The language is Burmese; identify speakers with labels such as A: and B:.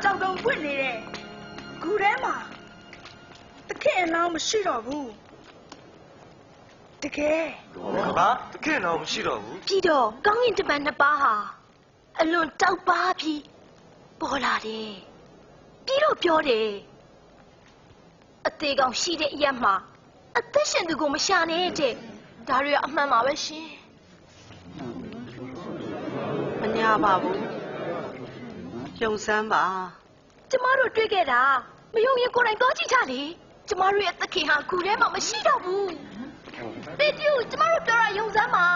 A: ကြောက်တုံးပွင့်နေတဲ့ဂူထဲမှာတခင်အလောင်းမရှိတော့ဘူးတကယ်
B: ဘာတခင်အလောင်းမရှိတော့ဘူး
C: ပြီးတော့ကောင်းကင်တပံနှစ်ပါးဟာအလွန်တောက်ပါပြီးပေါ်လာတယ်ပြီးတော့ပြောတယ်အသေးကောင်ရှိတဲ့အရက်မှာအသက်ရှင်သူကိုမရှာနဲ့တဲ့ဒါတွေကအမှန်ပါပဲရှင်
D: မညာပါဘူးယုံစမ်းပါ
C: ကျမတို့တွေ့ခဲ့တာမယုံရင်ကိုယ်တိုင်သွားကြည့်ကြလေကျမတို့ရဲ့သခင်ဟာဂူထဲမှာမရှိတော့ဘူးတေတူကျမတို့ပြောတာယုံစမ်းပါ